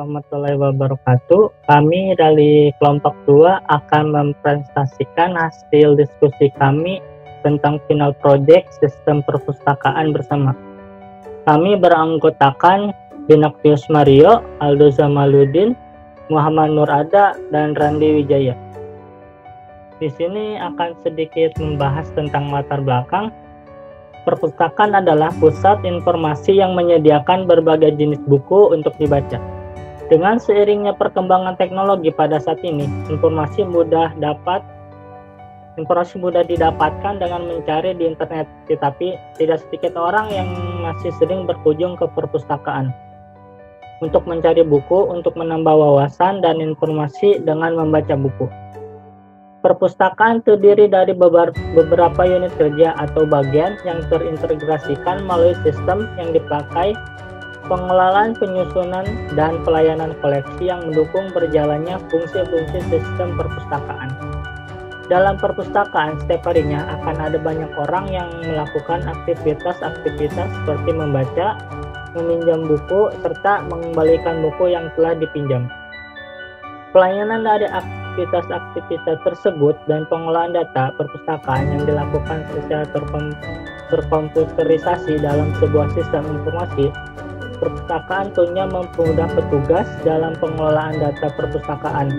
warahmatullahi wabarakatuh. Kami dari kelompok 2 akan mempresentasikan hasil diskusi kami tentang final project sistem perpustakaan bersama. Kami beranggotakan Dinaktius Mario, Aldo Zamaludin, Muhammad Nur Ada, dan Randi Wijaya. Di sini akan sedikit membahas tentang latar belakang. Perpustakaan adalah pusat informasi yang menyediakan berbagai jenis buku untuk dibaca. Dengan seiringnya perkembangan teknologi pada saat ini, informasi mudah didapatkan dengan mencari di internet, tetapi tidak sedikit orang yang masih sering berkunjung ke perpustakaan untuk mencari buku, untuk menambah wawasan dan informasi dengan membaca buku. Perpustakaan terdiri dari beberapa unit kerja atau bagian yang terintegrasikan melalui sistem yang dipakai, pengelolaan, penyusunan, dan pelayanan koleksi yang mendukung berjalannya fungsi-fungsi sistem perpustakaan. Dalam perpustakaan, setiap harinya akan ada banyak orang yang melakukan aktivitas-aktivitas seperti membaca, meminjam buku, serta mengembalikan buku yang telah dipinjam. Pelayanan dari aktivitas-aktivitas tersebut dan pengelolaan data perpustakaan yang dilakukan secara terkomputerisasi dalam sebuah sistem informasi perpustakaan tentunya mempermudah petugas dalam pengelolaan data perpustakaan,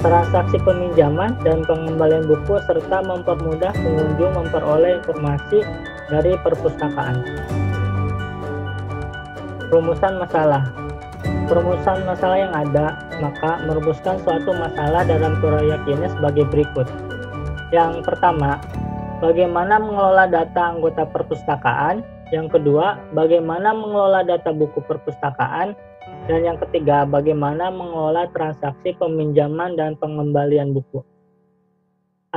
transaksi peminjaman dan pengembalian buku, serta mempermudah pengunjung memperoleh informasi dari perpustakaan. Rumusan masalah yang ada, maka merumuskan suatu masalah dalam proyek ini sebagai berikut. Yang pertama, bagaimana mengelola data anggota perpustakaan. Yang kedua, bagaimana mengelola data buku perpustakaan. Dan yang ketiga, bagaimana mengelola transaksi peminjaman dan pengembalian buku.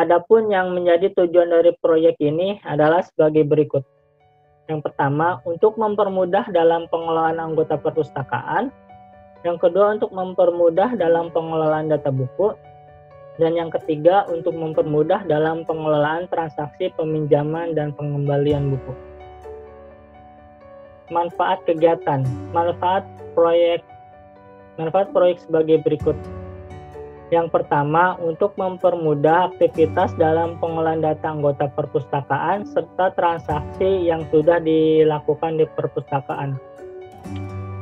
Adapun yang menjadi tujuan dari proyek ini adalah sebagai berikut. Yang pertama, untuk mempermudah dalam pengelolaan anggota perpustakaan. Yang kedua, untuk mempermudah dalam pengelolaan data buku. Dan yang ketiga, untuk mempermudah dalam pengelolaan transaksi peminjaman dan pengembalian buku. Manfaat kegiatan, manfaat proyek sebagai berikut. Yang pertama, untuk mempermudah aktivitas dalam pengolahan data anggota perpustakaan serta transaksi yang sudah dilakukan di perpustakaan.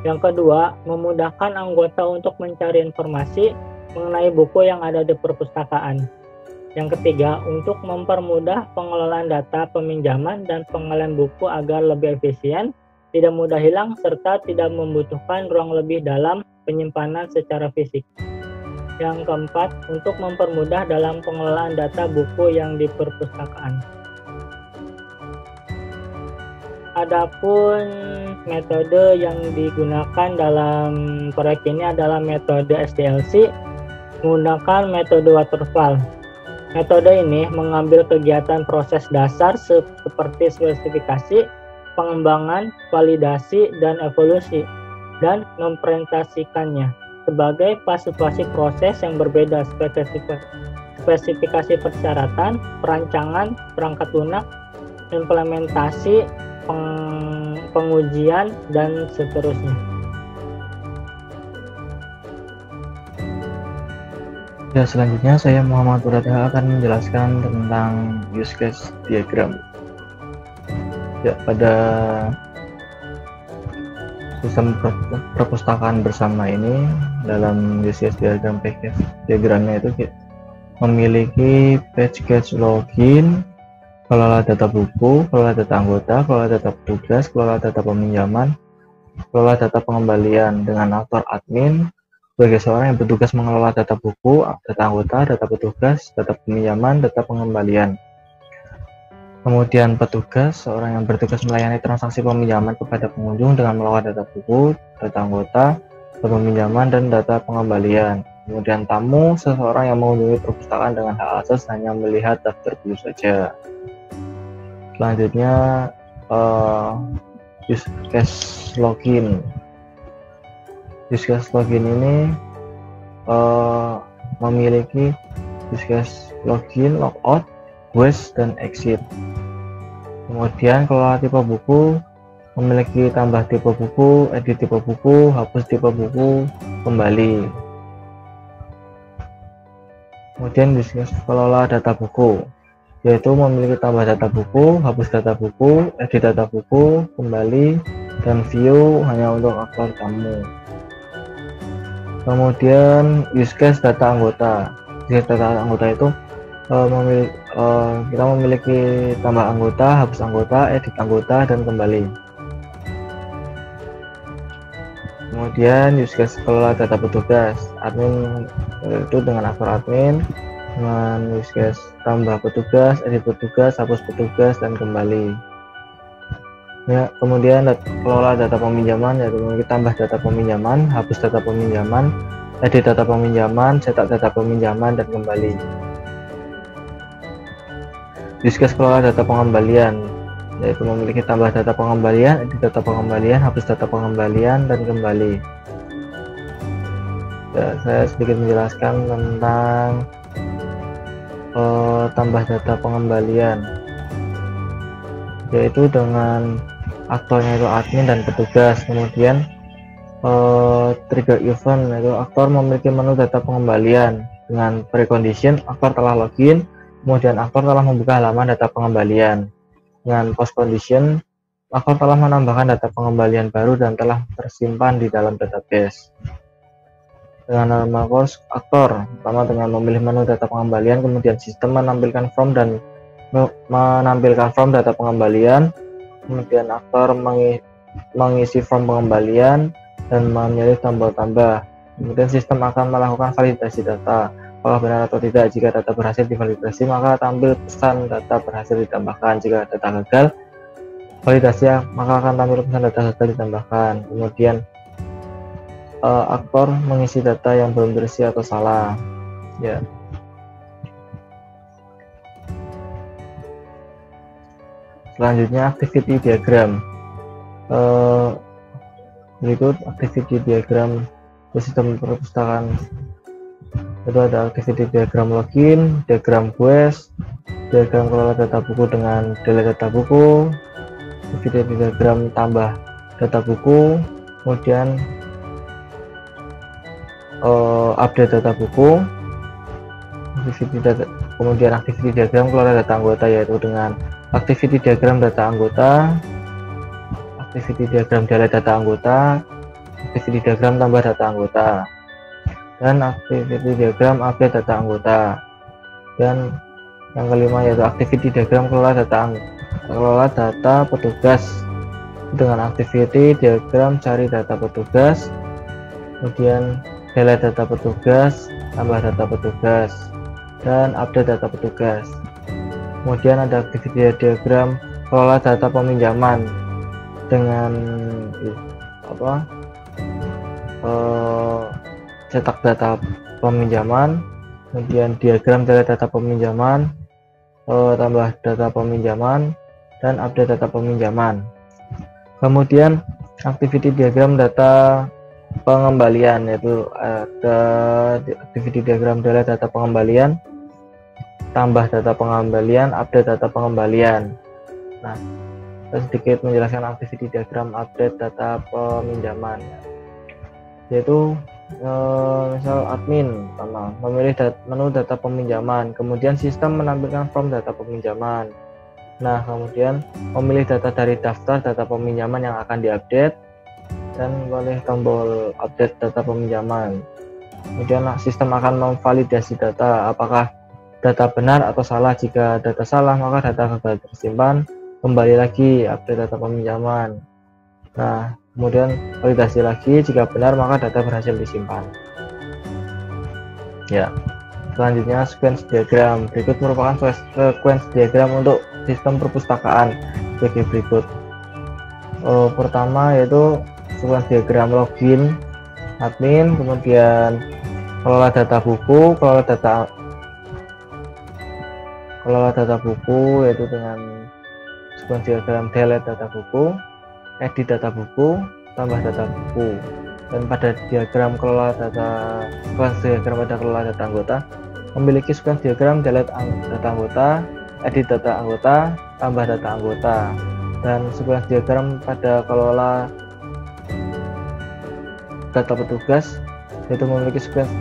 Yang kedua, memudahkan anggota untuk mencari informasi mengenai buku yang ada di perpustakaan. Yang ketiga, untuk mempermudah pengelolaan data peminjaman dan pengembalian buku agar lebih efisien, tidak mudah hilang, serta tidak membutuhkan ruang lebih dalam penyimpanan secara fisik. Yang keempat, untuk mempermudah dalam pengelolaan data buku yang di perpustakaan. Adapun metode yang digunakan dalam proyek ini adalah metode SDLC menggunakan metode waterfall. Metode ini mengambil kegiatan proses dasar seperti spesifikasi, pengembangan, validasi, dan evolusi, dan mempresentasikannya sebagai fase-fase proses yang berbeda: spesifikasi persyaratan, perancangan, perangkat lunak, implementasi, pengujian, dan seterusnya. Ya, selanjutnya saya Muhammad Nur Ada akan menjelaskan tentang use case diagram. Ya, pada sistem perpustakaan bersama ini, dalam use case diagramnya itu memiliki page login, kelola data buku, kelola data anggota, kelola data petugas, kelola data peminjaman, kelola data pengembalian dengan author admin sebagai seorang yang bertugas mengelola data buku, data anggota, data petugas, data peminjaman, data pengembalian. Kemudian petugas, seorang yang bertugas melayani transaksi peminjaman kepada pengunjung dengan mengelola data buku, data anggota, data peminjaman, dan data pengembalian. Kemudian tamu, seseorang yang mengunjungi perpustakaan dengan hak asas hanya melihat daftar buku saja. Selanjutnya use case login. Use case login ini memiliki use case login, logout, waste, dan exit. Kemudian kelola tipe buku, memiliki tambah tipe buku, edit tipe buku, hapus tipe buku, kembali. Kemudian use case kelola data buku, yaitu memiliki tambah data buku, hapus data buku, edit data buku, kembali, dan view hanya untuk aktor tamu. Kemudian use case data anggota. Use case data anggota itu kita memiliki tambah anggota, hapus anggota, edit anggota, dan kembali. Kemudian use case kelola data petugas. Admin itu dengan aktor admin, dengan use case tambah petugas, edit petugas, hapus petugas, dan kembali. Ya, kemudian kelola data peminjaman, yaitu memiliki tambah data peminjaman, hapus data peminjaman, edit data peminjaman, cetak data peminjaman, dan kembali. Use case kelola data pengembalian, yaitu memiliki tambah data pengembalian, edit data pengembalian, hapus data pengembalian, dan kembali. Ya, saya sedikit menjelaskan tentang tambah data pengembalian, yaitu dengan aktornya itu admin dan petugas. Kemudian trigger event, yaitu aktor memiliki menu data pengembalian dengan precondition aktor telah login, kemudian aktor telah membuka halaman data pengembalian. Dengan post condition, aktor telah menambahkan data pengembalian baru dan telah tersimpan di dalam database. Dengan nama course aktor, pertama dengan memilih menu data pengembalian, kemudian sistem menampilkan form dan menampilkan form data pengembalian, kemudian aktor mengisi form pengembalian dan memilih tombol tambah. Kemudian sistem akan melakukan validasi data, apakah benar atau tidak. Jika data berhasil divalidasi, maka tampil pesan data berhasil ditambahkan. Jika data gagal validasi, maka akan tampil pesan data gagal ditambahkan. Kemudian aktor mengisi data yang belum terisi atau salah. Ya. Selanjutnya activity diagram. Berikut activity diagram sistem perpustakaan. Itu ada activity diagram login, diagram quest, diagram kelola data buku dengan delete data buku, activity diagram tambah data buku, kemudian update data buku, kemudian activity diagram kelola data anggota, yaitu dengan activity diagram data anggota, activity diagram delete data anggota, activity diagram tambah data anggota, dan activity diagram update data anggota. Dan yang kelima yaitu activity diagram kelola data petugas, dengan activity diagram cari data petugas, kemudian delete data petugas, tambah data petugas, dan update data petugas. Kemudian ada activity diagram kelola data peminjaman dengan cetak data peminjaman, kemudian diagram delete data peminjaman, tambah data peminjaman, dan update data peminjaman. Kemudian activity diagram data pengembalian, yaitu ada activity diagram delete data pengembalian, tambah data pengembalian, update data pengembalian. Nah, saya sedikit menjelaskan activity diagram update data peminjaman, yaitu misal admin pertama memilih menu data peminjaman, kemudian sistem menampilkan form data peminjaman. Nah, kemudian memilih data dari daftar data peminjaman yang akan diupdate dan boleh tombol update data peminjaman. Kemudian sistem akan memvalidasi data, apakah data benar atau salah. Jika data salah, maka data gagal tersimpan, kembali lagi update data peminjaman. Nah, kemudian validasi lagi, jika benar maka data berhasil disimpan. Ya, selanjutnya sequence diagram. Berikut merupakan sequence diagram untuk sistem perpustakaan sebagai berikut. Pertama yaitu sequence diagram login admin, kemudian kelola data buku, kelola data buku yaitu dengan sequence diagram delete data buku, edit data buku, tambah data buku. Dan pada diagram kelola data, sequence diagram pada kelola data anggota memiliki sequence diagram delete data anggota, edit data anggota, tambah data anggota. Dan sequence diagram pada kelola data petugas yaitu memiliki sequence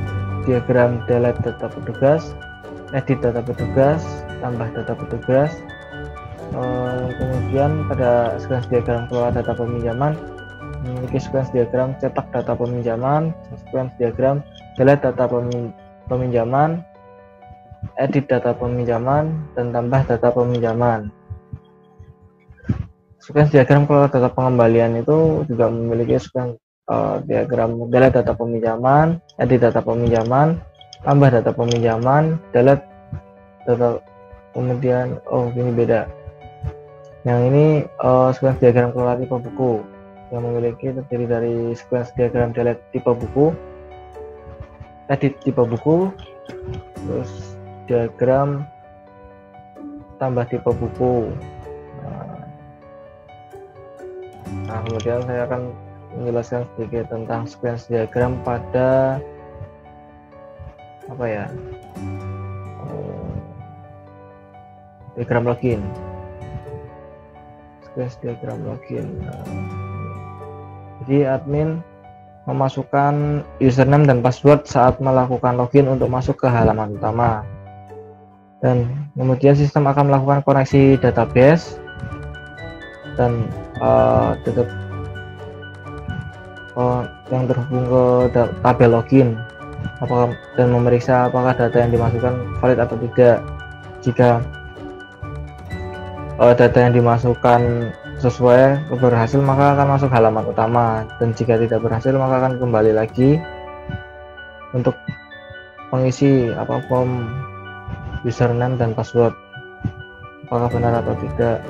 diagram delete data petugas, edit data petugas, tambah data petugas. Kemudian pada sequence diagram kelola data peminjaman memiliki sequence diagram cetak data peminjaman, sequence diagram delete data peminjaman, edit data peminjaman, dan tambah data peminjaman. Sequence diagram kelola data pengembalian itu juga memiliki sequence diagram delete data peminjaman, edit data peminjaman, tambah data peminjaman, delete data. Kemudian ini beda. Yang ini sequence diagram kelola tipe buku yang memiliki terdiri dari sequence diagram delete tipe buku, edit tipe buku, terus diagram tambah tipe buku. Nah, kemudian saya akan menjelaskan sedikit tentang sequence diagram pada diagram login. Sequence diagram login. Jadi admin memasukkan username dan password saat melakukan login untuk masuk ke halaman utama, dan kemudian sistem akan melakukan koneksi database dan yang terhubung ke tabel login dan memeriksa apakah data yang dimasukkan valid atau tidak. Jika data yang dimasukkan sesuai berhasil, maka akan masuk halaman utama, dan jika tidak berhasil maka akan kembali lagi untuk mengisi form username dan password apakah benar atau tidak.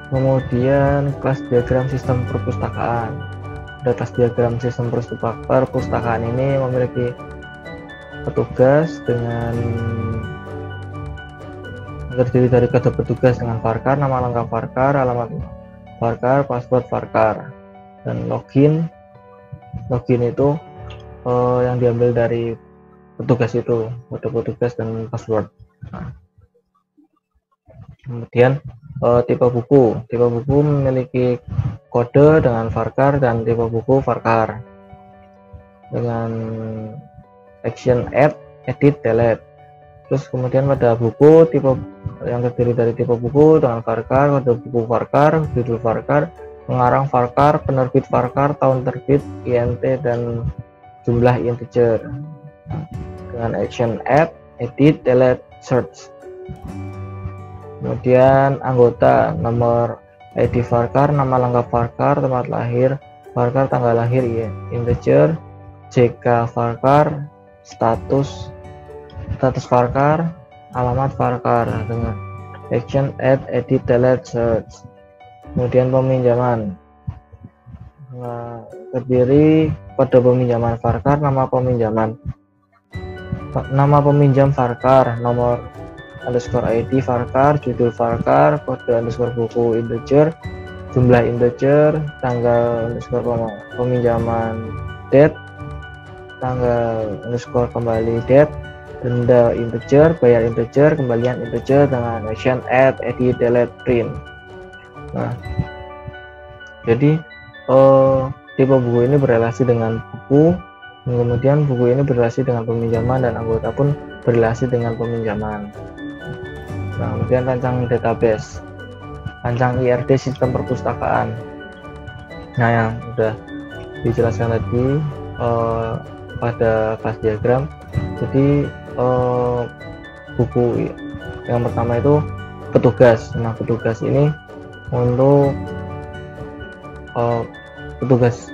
Kemudian kelas diagram sistem perpustakaan. Kelas diagram sistem perpustakaan ini memiliki petugas dengan terdiri dari kode petugas dengan varchar, nama lengkap varchar, alamat varchar, password varchar, dan login itu yang diambil dari petugas itu, kode petugas dan password. Kemudian tipe buku memiliki kode dengan varchar dan tipe buku varchar dengan action add, edit, delete. Terus kemudian pada buku tipe yang terdiri dari tipe buku dengan varchar, kode buku varchar, judul varchar, pengarang varchar, penerbit varchar, tahun terbit, INT, dan jumlah integer dengan action add, edit, delete, search. Kemudian anggota, nomor ID varchar, nama lengkap varchar, tempat lahir varchar, tanggal lahir integer, JK varchar, status varchar, alamat varchar dengan action add, edit, delete, search. Kemudian peminjaman, terdiri kode peminjaman varchar, nama peminjam varchar, nomor underscore ID varchar, judul varchar, kode underscore buku integer, jumlah integer, tanggal underscore peminjaman date, tanggal underscore kembali date, denda integer, bayar integer, kembalian integer dengan action add, edit, delete, print. Nah, jadi tipe buku ini berrelasi dengan buku, kemudian buku ini berrelasi dengan peminjaman, dan anggota pun berrelasi dengan peminjaman. Nah, kemudian rancang database, rancang IRD sistem perpustakaan. Nah, yang sudah dijelaskan tadi pada kelas diagram. Jadi buku yang pertama itu petugas. Nah, petugas ini untuk petugas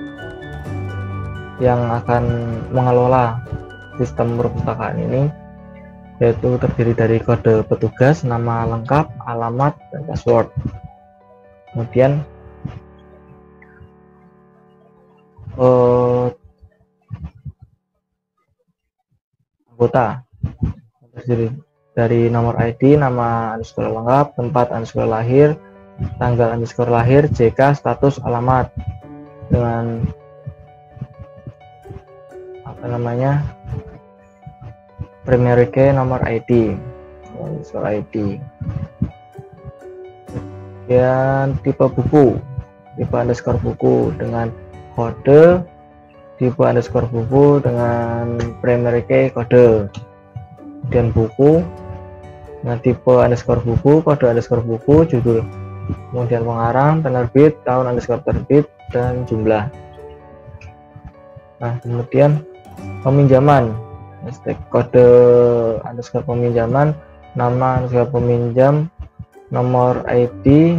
yang akan mengelola sistem perpustakaan ini, yaitu terdiri dari kode petugas, nama lengkap, alamat, dan password. Kemudian anggota terdiri dari nomor ID, nama underscore lengkap, tempat underscore lahir, tanggal underscore lahir, JK, status, alamat, dengan namanya primary key nomor ID, underscore ID. Kemudian tipe buku, tipe underscore buku dengan kode, tipe underscore buku dengan primary key kode. Kemudian buku dengan tipe underscore buku, kode underscore buku, judul, kemudian pengarang, penerbit, tahun underscore terbit, dan jumlah. Nah, kemudian peminjaman, kode underscore peminjaman, nama underscore peminjam, nomor ID,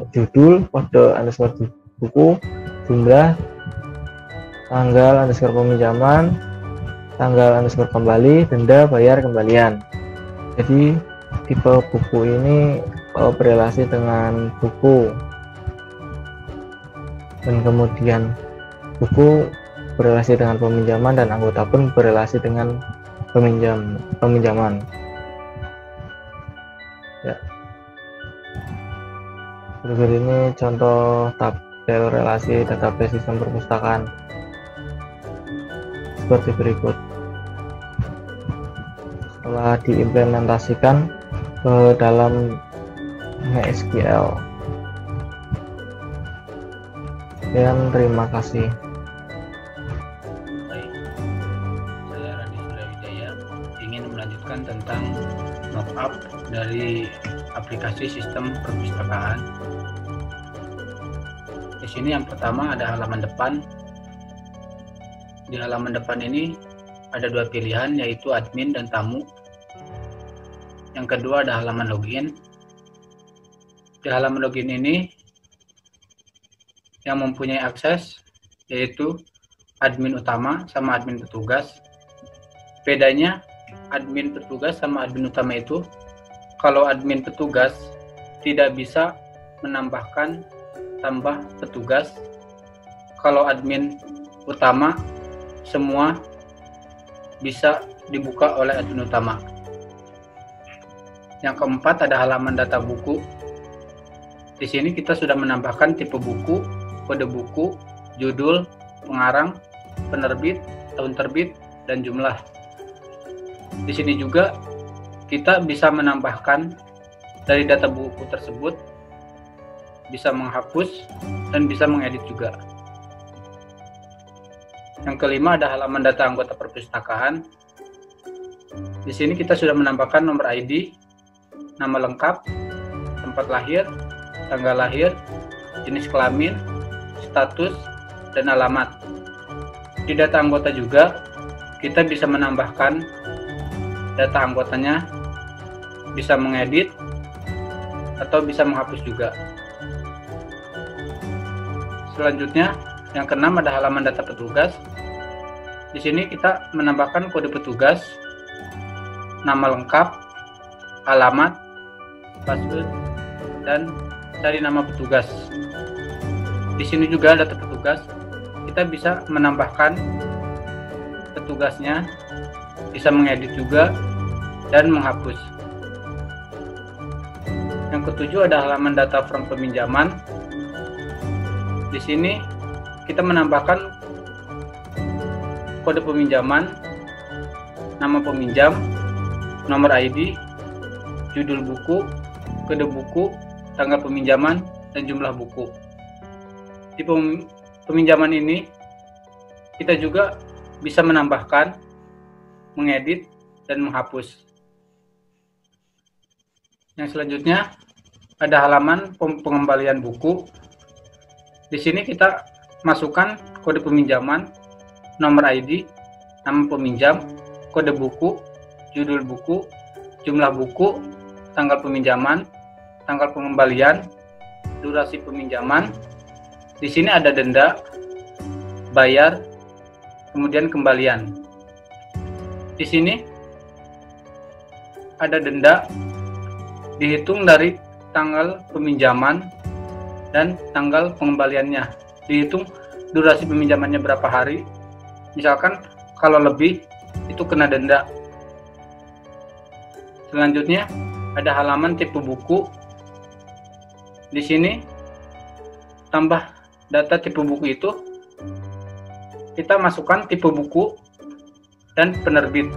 judul, kode underscore buku, jumlah, tanggal underscore peminjaman, tanggal underscore kembali, denda, bayar, kembalian. Jadi tipe buku ini berrelasi dengan buku, dan kemudian buku berrelasi dengan peminjaman, dan anggota pun berrelasi dengan peminjaman. Ya. Berikut ini contoh tabel relasi database sistem perpustakaan seperti berikut. Setelah diimplementasikan ke dalam MySQL. Dan terima kasih. Baik, saya Radi Surawijaya ingin melanjutkan tentang mockup dari aplikasi sistem perpustakaan. Di sini yang pertama ada halaman depan. Di halaman depan ini ada dua pilihan, yaitu admin dan tamu. Yang kedua ada halaman login. Di halaman login ini yang mempunyai akses yaitu admin utama sama admin petugas. Bedanya admin petugas sama admin utama itu, kalau admin petugas tidak bisa menambahkan tambah petugas. Kalau admin utama semua bisa dibuka oleh admin utama. Yang keempat ada halaman data buku. Di sini kita sudah menambahkan tipe buku, kode buku, judul, pengarang, penerbit, tahun terbit, dan jumlah. Di sini juga kita bisa menambahkan dari data buku tersebut, bisa menghapus dan bisa mengedit juga. Yang kelima ada halaman data anggota perpustakaan. Di sini kita sudah menambahkan nomor ID, nama lengkap, tempat lahir, tanggal lahir, jenis kelamin, status, dan alamat. Di data anggota juga kita bisa menambahkan data anggotanya, bisa mengedit atau bisa menghapus juga. Selanjutnya yang keenam ada halaman data petugas. Di sini kita menambahkan kode petugas, nama lengkap, alamat, password, dan cari nama petugas. Di sini juga data petugas, kita bisa menambahkan petugasnya, bisa mengedit juga, dan menghapus. Yang ketujuh ada halaman data from peminjaman. Di sini kita menambahkan kode peminjaman, nama peminjam, nomor ID, judul buku, kode buku, tanggal peminjaman, dan jumlah buku. Di peminjaman ini kita juga bisa menambahkan, mengedit, dan menghapus. Yang selanjutnya ada halaman pengembalian buku. Di sini kita masukkan kode peminjaman, nomor ID, nama peminjam, kode buku, judul buku, jumlah buku, tanggal peminjaman, tanggal pengembalian, durasi peminjaman. Di sini ada denda, bayar, kemudian kembalian. Di sini ada denda dihitung dari tanggal peminjaman dan tanggal pengembaliannya. Dihitung durasi peminjamannya berapa hari. Misalkan kalau lebih itu kena denda. Selanjutnya ada halaman tipe buku. Di sini tambah data tipe buku itu, kita masukkan tipe buku dan penerbit.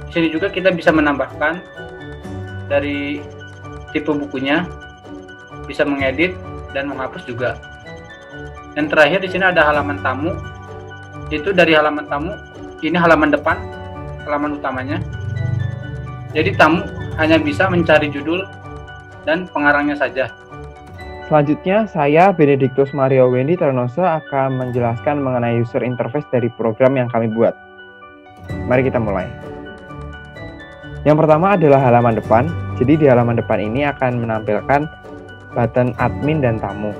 Di sini juga kita bisa menambahkan dari tipe bukunya, bisa mengedit dan menghapus juga. Dan terakhir di sini ada halaman tamu. Itu dari halaman tamu, ini halaman depan, halaman utamanya. Jadi tamu hanya bisa mencari judul dan pengarangnya saja. Selanjutnya, saya Benedictus Mario Wendy Ternoso akan menjelaskan mengenai user interface dari program yang kami buat. Mari kita mulai. Yang pertama adalah halaman depan. Jadi di halaman depan ini akan menampilkan button admin dan tamu.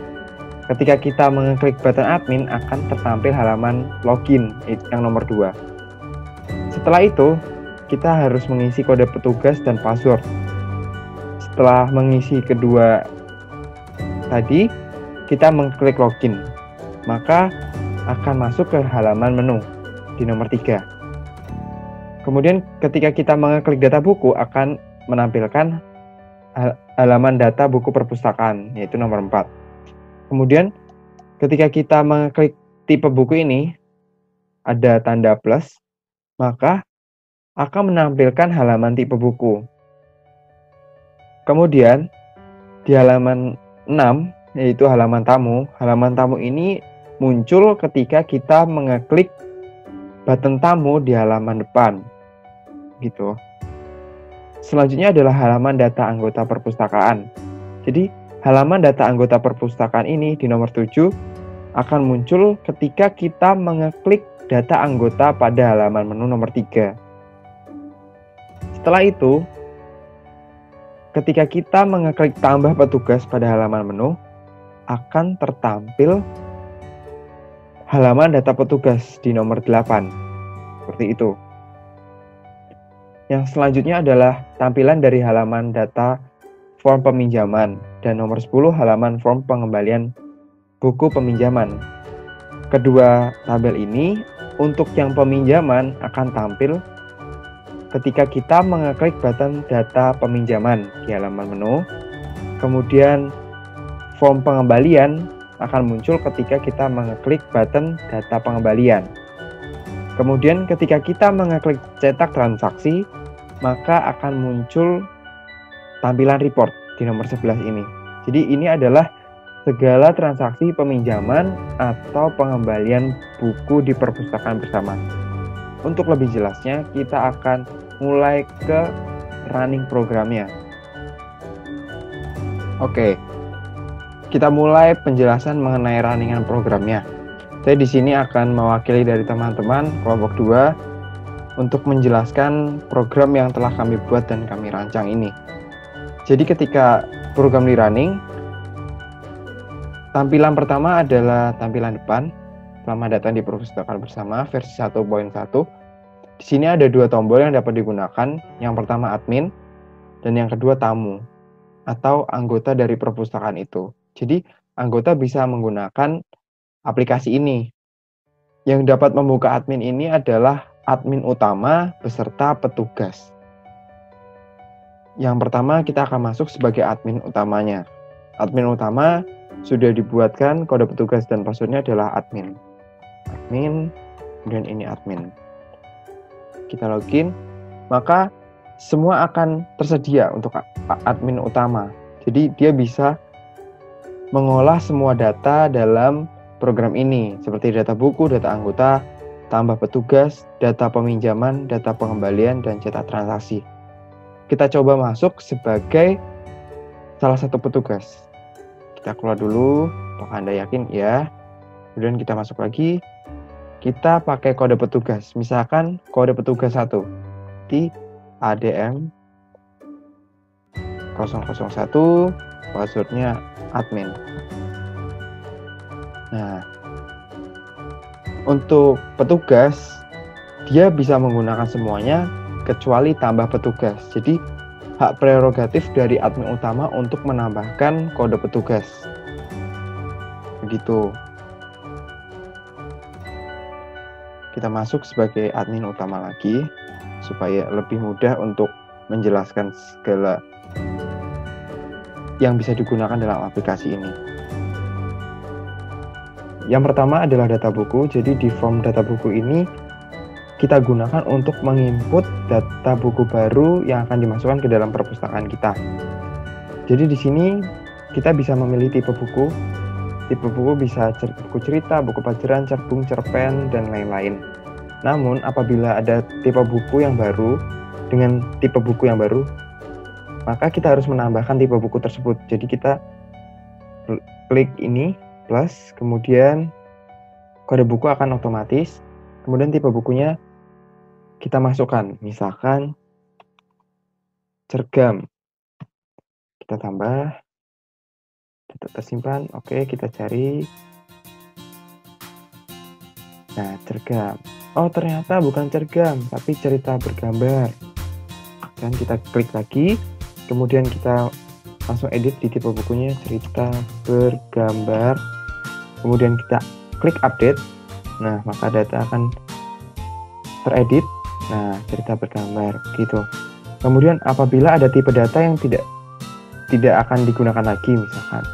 Ketika kita mengeklik button admin, akan tertampil halaman login yang nomor 2. Setelah itu, kita harus mengisi kode petugas dan password. Setelah mengisi kedua tadi, kita mengklik login, maka akan masuk ke halaman menu di nomor 3. Kemudian ketika kita mengeklik data buku, akan menampilkan halaman data buku perpustakaan, yaitu nomor 4. Kemudian ketika kita mengeklik tipe buku ini, ada tanda plus, maka akan menampilkan halaman tipe buku. Kemudian di halaman 6, yaitu halaman tamu. Halaman tamu ini muncul ketika kita mengeklik button tamu di halaman depan. Gitu. Selanjutnya adalah halaman data anggota perpustakaan. Jadi, halaman data anggota perpustakaan ini di nomor 7 akan muncul ketika kita mengeklik data anggota pada halaman menu nomor 3. Setelah itu, ketika kita mengeklik tambah petugas pada halaman menu, akan tertampil halaman data petugas di nomor 8. Seperti itu. Yang selanjutnya adalah tampilan dari halaman data form peminjaman dan nomor 10 halaman form pengembalian buku peminjaman. Kedua tabel ini untuk yang peminjaman akan tampil ketika kita mengeklik button data peminjaman di halaman menu. Kemudian form pengembalian akan muncul ketika kita mengeklik button data pengembalian. Kemudian ketika kita mengeklik cetak transaksi, maka akan muncul tampilan report di nomor 11 ini. Jadi ini adalah segala transaksi peminjaman atau pengembalian buku di perpustakaan bersama. Untuk lebih jelasnya, kita akan mulai ke running programnya. Oke, kita mulai penjelasan mengenai runningan programnya. Saya di sini akan mewakili dari teman-teman kelompok 2 untuk menjelaskan program yang telah kami buat dan kami rancang ini. Jadi ketika program di running, tampilan pertama adalah tampilan depan. Selamat datang di perpustakaan bersama versi 1.1. Di sini ada 2 tombol yang dapat digunakan. Yang pertama admin dan yang kedua tamu atau anggota dari perpustakaan itu. Jadi anggota bisa menggunakan aplikasi ini. Yang dapat membuka admin ini adalah admin utama beserta petugas. Yang pertama kita akan masuk sebagai admin utamanya. Admin utama sudah dibuatkan, kode petugas dan passwordnya adalah admin. Admin, kemudian ini admin. Kita login, maka semua akan tersedia untuk admin utama. Jadi dia bisa mengolah semua data dalam program ini, seperti data buku, data anggota, tambah petugas, data peminjaman, data pengembalian, dan cetak transaksi. Kita coba masuk sebagai salah satu petugas. Kita keluar dulu, apakah Anda yakin? Ya. Kemudian kita masuk lagi. Kita pakai kode petugas. Misalkan kode petugas 1 di ADM 001, passwordnya admin. Nah, untuk petugas, dia bisa menggunakan semuanya kecuali tambah petugas. Jadi, hak prerogatif dari admin utama untuk menambahkan kode petugas. Begitu. Kita masuk sebagai admin utama lagi, supaya lebih mudah untuk menjelaskan segala yang bisa digunakan dalam aplikasi ini. Yang pertama adalah data buku. Jadi di form data buku ini kita gunakan untuk menginput data buku baru yang akan dimasukkan ke dalam perpustakaan kita. Jadi di sini kita bisa memilih tipe buku. Tipe buku bisa buku cerita, buku pelajaran, cerbung, cerpen, dan lain-lain. Namun apabila ada tipe buku yang baru dengan tipe buku yang baru, maka kita harus menambahkan tipe buku tersebut. Jadi kita klik ini plus, kemudian kode buku akan otomatis, kemudian tipe bukunya kita masukkan, misalkan cergam, kita tambah, tetap tersimpan, oke, kita cari, nah cergam, oh ternyata bukan cergam, tapi cerita bergambar, dan kita klik lagi, kemudian kita langsung edit di tipe bukunya, cerita bergambar, kemudian kita klik update, nah maka data akan teredit. Nah, cerita bergambar gitu. Kemudian apabila ada tipe data yang tidak akan digunakan lagi, misalkan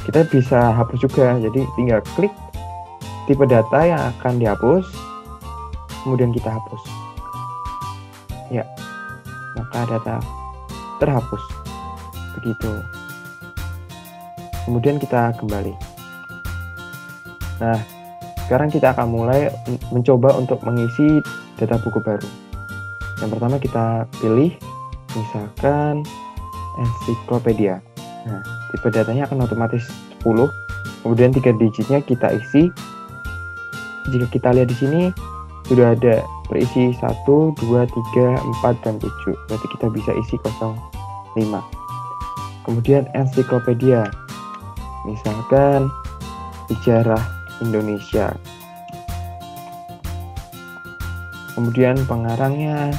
kita bisa hapus juga. Jadi tinggal klik tipe data yang akan dihapus, kemudian kita hapus. Ya, maka data terhapus. Begitu. Kemudian kita kembali. Nah, sekarang kita akan mulai mencoba untuk mengisi data buku baru. Yang pertama kita pilih misalkan ensiklopedia. Nah, tipe datanya akan otomatis 10. Kemudian 3 digitnya kita isi. Jika kita lihat di sini sudah ada berisi 1, 2, 3, 4, dan 7. Berarti kita bisa isi 05. Kemudian ensiklopedia. Misalkan sejarah Indonesia. Kemudian pengarangnya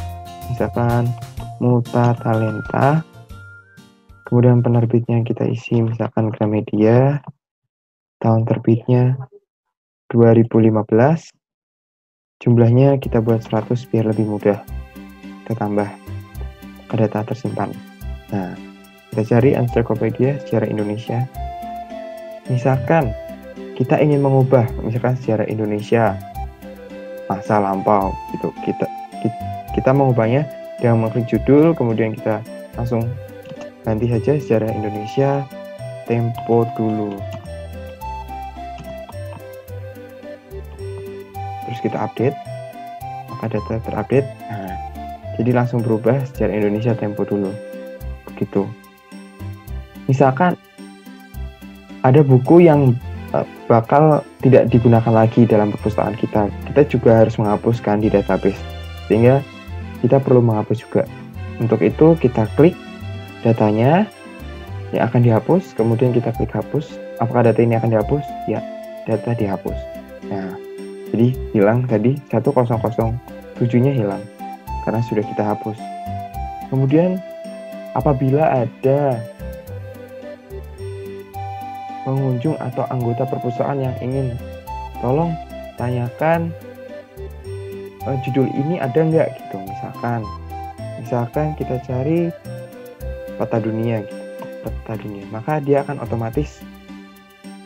misalkan Muta Talenta. Kemudian penerbitnya kita isi misalkan Gramedia. Tahun terbitnya 2015. Jumlahnya kita buat 100 biar lebih mudah. Kita tambah ke data tersimpan. Nah, kita cari ensiklopedia sejarah Indonesia. Misalkan kita ingin mengubah misalkan sejarah Indonesia masa lampau gitu, kita mengubahnya dengan mengklik judul, kemudian kita langsung ganti saja sejarah Indonesia tempo dulu, terus kita update, maka data terupdate. Nah, jadi langsung berubah sejarah Indonesia tempo dulu begitu. Misalkan ada buku yang bakal tidak digunakan lagi dalam perpustakaan kita juga harus menghapuskan di database, sehingga kita perlu menghapus juga. Untuk itu kita klik datanya yang akan dihapus, kemudian kita klik hapus. Apakah data ini akan dihapus? Ya, data dihapus. Nah, jadi hilang tadi 1007-nya hilang karena sudah kita hapus. Kemudian apabila ada pengunjung atau anggota perpustakaan yang ingin tolong tanyakan judul ini ada nggak gitu, misalkan kita cari peta dunia gitu, peta dunia, maka dia akan otomatis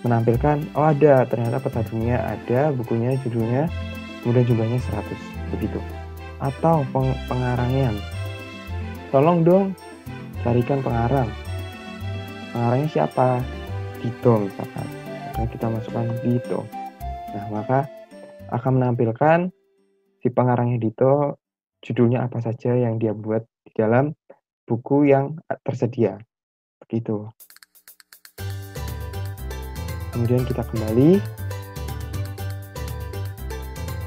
menampilkan oh ada, ternyata peta dunia ada, bukunya judulnya, kemudian jumlahnya 100 begitu. Atau pengarangnya, tolong dong carikan pengarangnya siapa, Dito misalkan, maka kita masukkan Dito. Nah, maka akan menampilkan si pengarangnya Dito, judulnya apa saja yang dia buat di dalam buku yang tersedia. Begitu. Kemudian kita kembali.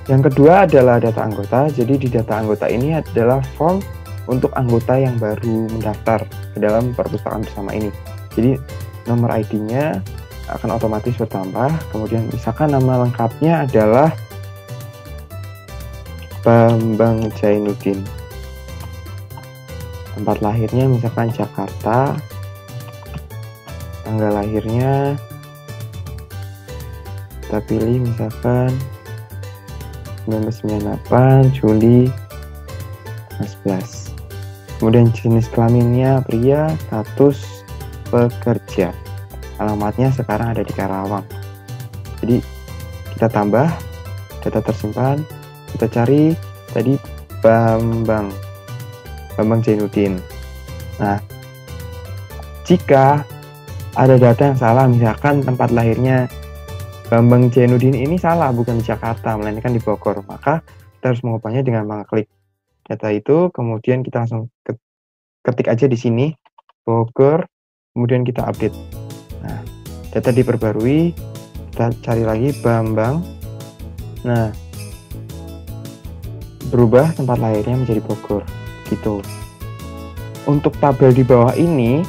Yang kedua adalah data anggota. Jadi di data anggota ini adalah form untuk anggota yang baru mendaftar ke dalam perpustakaan bersama ini. Jadi nomor ID-nya akan otomatis bertambah. Kemudian misalkan nama lengkapnya adalah Bambang Jainuddin. Tempat lahirnya misalkan Jakarta. Tanggal lahirnya kita pilih misalkan 1998 Juli 11. Kemudian jenis kelaminnya pria, status pekerja. Alamatnya sekarang ada di Karawang. Jadi kita tambah, data tersimpan, kita cari tadi Bambang Zainuddin. Nah, jika ada data yang salah, misalkan tempat lahirnya Bambang Zainuddin ini salah, bukan di Jakarta, melainkan di Bogor, maka kita harus mengubahnya dengan mengklik data itu, kemudian kita langsung ketik aja di sini Bogor, kemudian kita update. Nah, data diperbarui, kita cari lagi Bambang. Nah, berubah tempat lahirnya menjadi Bogor, gitu. Untuk tabel di bawah ini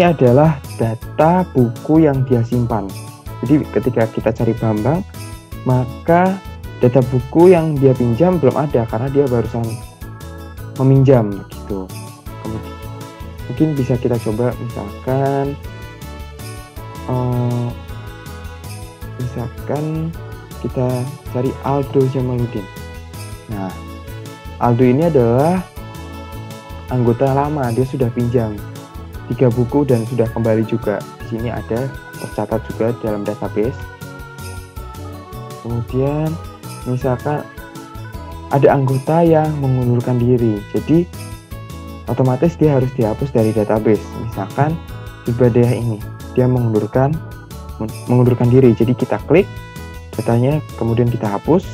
adalah data buku yang dia simpan. Jadi ketika kita cari Bambang, maka data buku yang dia pinjam belum ada karena dia barusan meminjam, gitu. Mungkin bisa kita coba misalkan kita cari Aldo Jamaluddin. Nah, Aldo ini adalah anggota lama, dia sudah pinjam 3 buku dan sudah kembali juga. Di sini ada tercatat juga dalam database. Kemudian misalkan ada anggota yang mengundurkan diri, jadi otomatis dia harus dihapus dari database. Misalkan Zubadiah ini, dia mengundurkan diri, jadi kita klik datanya, kemudian kita hapus.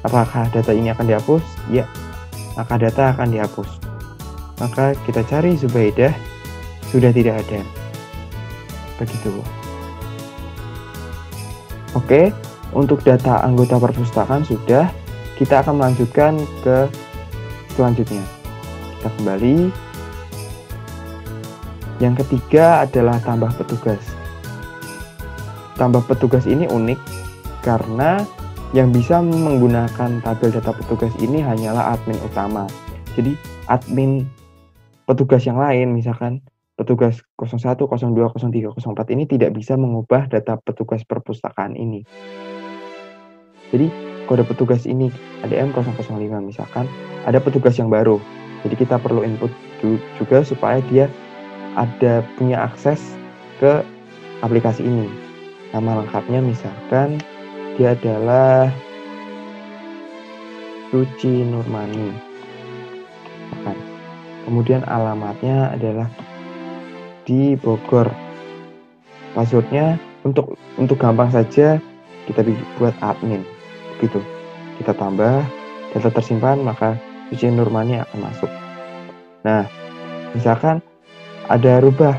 Apakah data ini akan dihapus? Ya, maka data akan dihapus. Maka kita cari Zubaidah, sudah tidak ada. Begitu. Oke, untuk data anggota perpustakaan sudah. Kita akan melanjutkan ke selanjutnya. Kita kembali. Yang ketiga adalah tambah petugas. Tambah petugas ini unik karena yang bisa menggunakan tabel data petugas ini hanyalah admin utama. Jadi admin petugas yang lain, misalkan petugas 01, 02, 03, 04 ini tidak bisa mengubah data petugas perpustakaan ini. Jadi kode petugas ini ADM 005 misalkan, ada petugas yang baru. Jadi kita perlu input juga supaya dia ada punya akses ke aplikasi ini. Nama lengkapnya misalkan dia adalah Suci Nurmani. Kemudian alamatnya adalah di Bogor. Passwordnya untuk gampang saja kita buat admin. Begitu. Kita tambah data tersimpan, maka Suci Nurmani akan masuk. Nah, misalkan ada rubah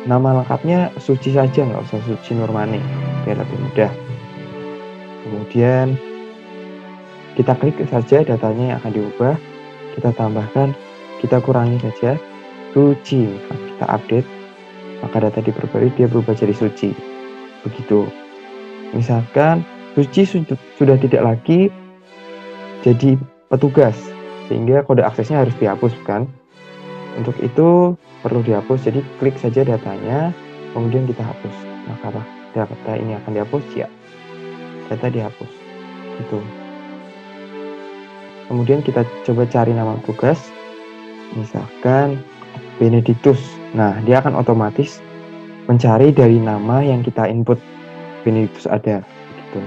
nama lengkapnya Suci saja, nggak usah Suci Nurmani, biar lebih mudah. Kemudian kita klik saja datanya yang akan diubah, kita tambahkan, kita kurangi saja Suci, kita update, maka data diperbarui, dia berubah jadi Suci. Begitu. Misalkan Suci sudah tidak lagi jadi petugas, sehingga kode aksesnya harus dihapus, kan? Untuk itu perlu dihapus, jadi klik saja datanya, kemudian kita hapus. Maka data ini akan dihapus, ya. Data dihapus. Gitu. Kemudian kita coba cari nama petugas, misalkan Benediktus. Nah, dia akan otomatis mencari dari nama yang kita input. Benediktus ada, gitu.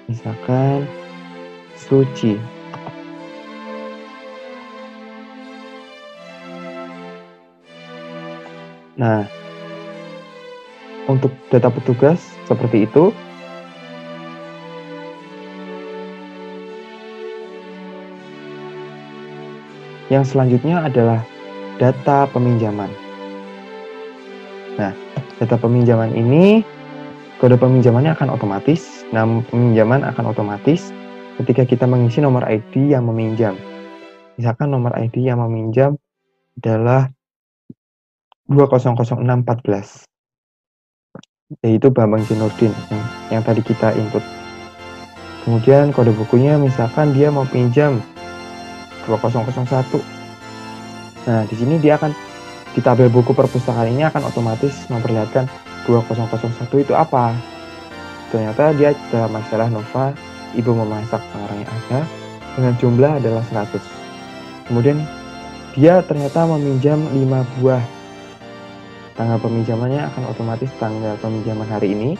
Misalkan Suci. Nah, untuk data petugas seperti itu. Yang selanjutnya adalah data peminjaman. Nah, data peminjaman ini, kode peminjamannya akan otomatis, nama peminjaman akan otomatis ketika kita mengisi nomor ID yang meminjam. Misalkan nomor ID yang meminjam adalah 200614, yaitu Bambang Zainuddin yang tadi kita input. Kemudian kode bukunya misalkan dia mau pinjam 2001. Nah, di sini dia akan di tabel buku perpustakaan ini akan otomatis memperlihatkan 2001 itu apa. Ternyata dia dalam masalah Nova, ibu memasak pengarangnya ada, dengan jumlah adalah 100. Kemudian dia ternyata meminjam 5 buah. Tanggal peminjamannya akan otomatis tanggal peminjaman hari ini.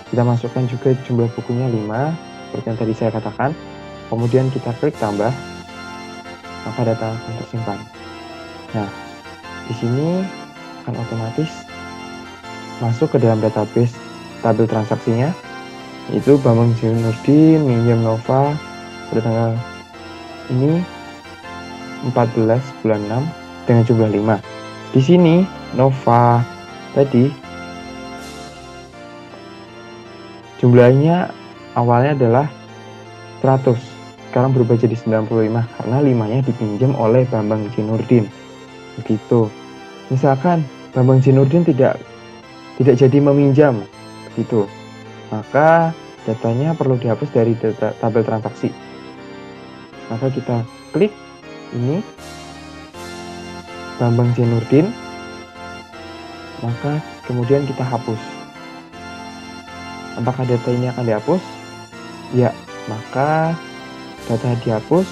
Kita masukkan juga jumlah bukunya 5, seperti yang tadi saya katakan. Kemudian kita klik tambah, maka data akan tersimpan. Nah, di sini akan otomatis masuk ke dalam database tabel transaksinya, yaitu Bambang Nurdin minjam Nova pada tanggal ini 14 bulan 6 dengan jumlah 5. Di sini Nova tadi jumlahnya awalnya adalah 100, sekarang berubah jadi 95 karena 5-nya dipinjam oleh Bambang Nurdin. Begitu. Misalkan Bambang Nurdin tidak jadi meminjam, begitu, maka datanya perlu dihapus dari tabel transaksi. Maka kita klik ini Bambang Nurdin, maka kemudian kita hapus. Apakah data ini akan dihapus? Ya, maka data dihapus.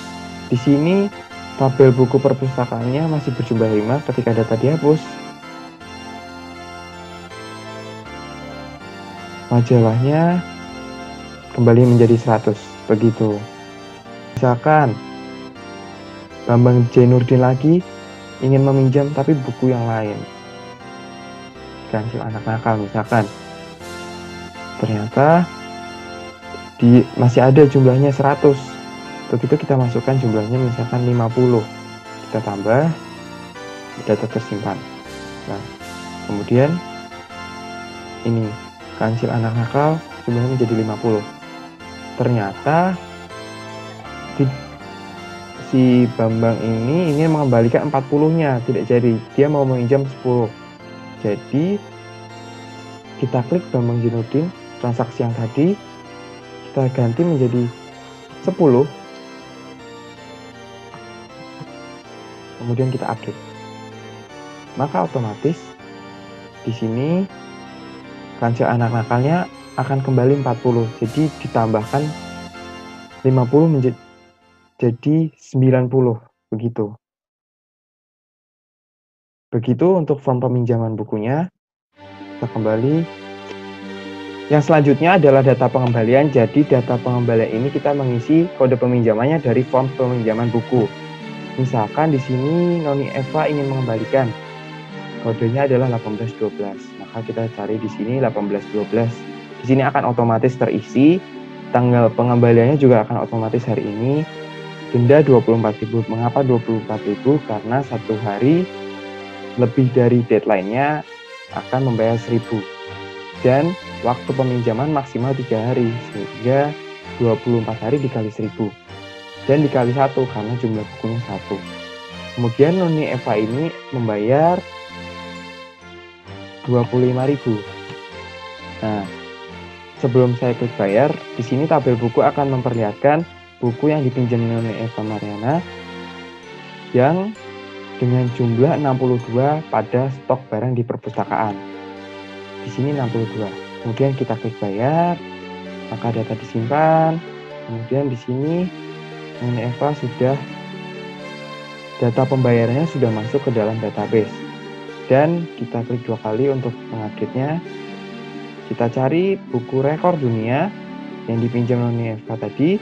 Di sini tabel buku perpustakaannya masih berjumlah 5 ketika data dihapus. Majalahnya kembali menjadi 100, begitu. Misalkan Bambang Nurdin lagi ingin meminjam tapi buku yang lain, Kancil Anak Nakal misalkan, ternyata masih ada jumlahnya 100. Begitu kita masukkan jumlahnya misalkan 50, kita tambah, data tersimpan. Nah, kemudian ini Kancil Anak Nakal jumlahnya menjadi 50. Ternyata si Bambang ini ingin mengembalikan 40-nya, tidak jadi. Dia mau meminjam 10. Jadi kita klik Bambang Nurdin, transaksi yang tadi kita ganti menjadi 10. Kemudian kita update. Maka otomatis di sini Kancil Anak Nakalnya akan kembali 40. Jadi ditambahkan 50 jadi 90, begitu. Begitu untuk form peminjaman bukunya. Kita kembali. Yang selanjutnya adalah data pengembalian. Jadi data pengembalian ini kita mengisi kode peminjamannya dari form peminjaman buku. Misalkan di sini Noni Eva ingin mengembalikan. Kodenya adalah 1812. Maka kita cari di sini 1812. Di sini akan otomatis terisi. Tanggal pengembaliannya juga akan otomatis hari ini. Denda 24.000. Mengapa 24.000? Karena satu hari lebih dari deadline-nya akan membayar 1.000. Dan waktu peminjaman maksimal 3 hari, sehingga 24 hari dikali 1.000. Dan dikali 1 karena jumlah bukunya 1. Kemudian Noni Eva ini membayar 25.000. Nah, sebelum saya klik bayar, di sini tabel buku akan memperlihatkan buku yang dipinjam Noni Eva Mariana yang dengan jumlah 62 pada stok barang di perpustakaan. Di sini 62. Kemudian kita klik bayar, maka data disimpan. Kemudian di sini Noni Eva sudah, data pembayarannya sudah masuk ke dalam database. Dan kita klik 2 kali untuk mengupdate-nya. Kita cari buku rekor dunia yang dipinjam Noni Eva tadi.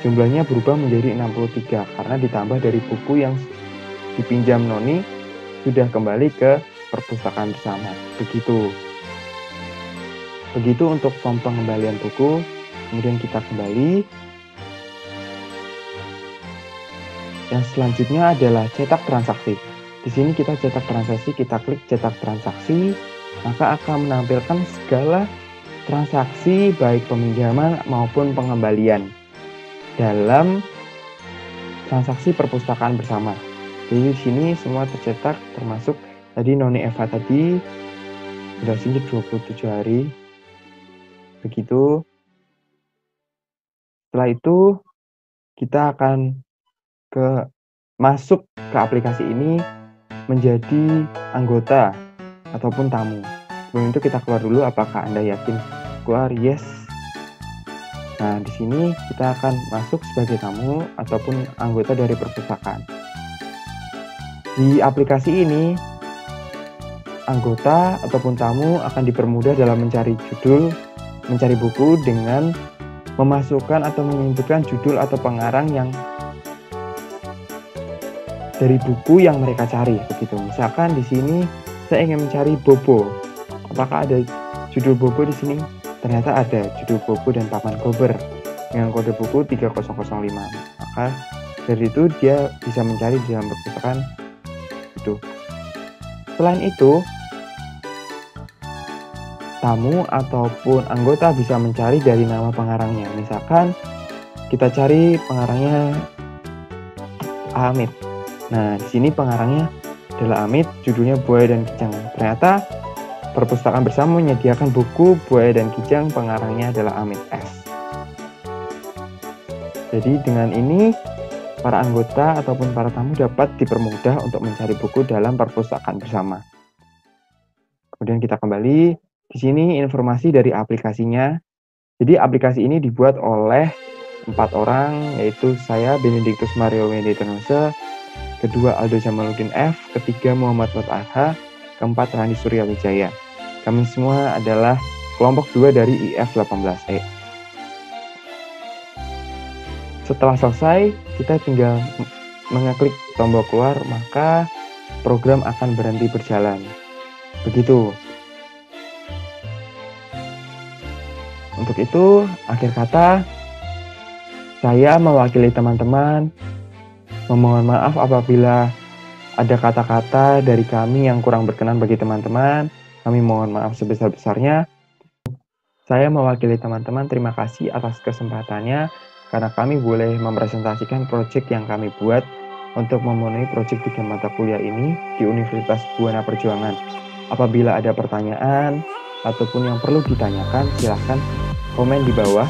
Jumlahnya berubah menjadi 63 karena ditambah dari buku yang dipinjam Noni sudah kembali ke perpustakaan bersama. Begitu untuk form pengembalian buku. Kemudian kita kembali. Yang selanjutnya adalah cetak transaksi. Di sini kita cetak transaksi, kita klik cetak transaksi, maka akan menampilkan segala transaksi baik peminjaman maupun pengembalian dalam transaksi perpustakaan bersama. Jadi di sini semua tercetak, termasuk tadi Noni Eva tadi sudah sini 27 hari. Begitu. Setelah itu kita akan masuk ke aplikasi ini menjadi anggota ataupun tamu. Sebelum itu kita keluar dulu. Apakah Anda yakin? Keluar, yes. Nah, di sini kita akan masuk sebagai tamu ataupun anggota dari perpustakaan. Di aplikasi ini, anggota ataupun tamu akan dipermudah dalam mencari judul, mencari buku dengan memasukkan atau menyebutkan judul atau pengarang yang dari buku yang mereka cari begitu. Misalkan di sini saya ingin mencari Bobo. Apakah ada judul Bobo di sini? Ternyata ada judul Bobo dan Paman Gober dengan kode buku 3005. Maka dari itu dia bisa mencari di dalam perpustakaan itu. Selain itu, tamu ataupun anggota bisa mencari dari nama pengarangnya. Misalkan kita cari pengarangnya Amit. Nah, di sini pengarangnya adalah Amit, judulnya Buaya dan Kijang. Ternyata perpustakaan bersama menyediakan buku Buaya dan Kijang, pengarangnya adalah Amit S. Jadi dengan ini para anggota ataupun para tamu dapat dipermudah untuk mencari buku dalam perpustakaan bersama. Kemudian kita kembali. Di sini informasi dari aplikasinya. Jadi aplikasi ini dibuat oleh 4 orang, yaitu saya Benediktus Mario Wendy Ternose, kedua Aldo Jamaluddin F, ketiga Muhammad Mut'aha, keempat Randi Surya Wijaya. Kami semua adalah kelompok 2 dari IF18E. Setelah selesai, kita tinggal mengeklik tombol keluar, maka program akan berhenti berjalan. Begitu. Untuk itu, akhir kata, saya mewakili teman-teman memohon maaf apabila ada kata-kata dari kami yang kurang berkenan bagi teman-teman. Kami mohon maaf sebesar-besarnya. Saya mewakili teman-teman, terima kasih atas kesempatannya karena kami boleh mempresentasikan proyek yang kami buat untuk memenuhi proyek 3 mata kuliah ini di Universitas Buana Perjuangan. Apabila ada pertanyaan ataupun yang perlu ditanyakan, silahkan komen di bawah.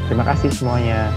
Terima kasih semuanya.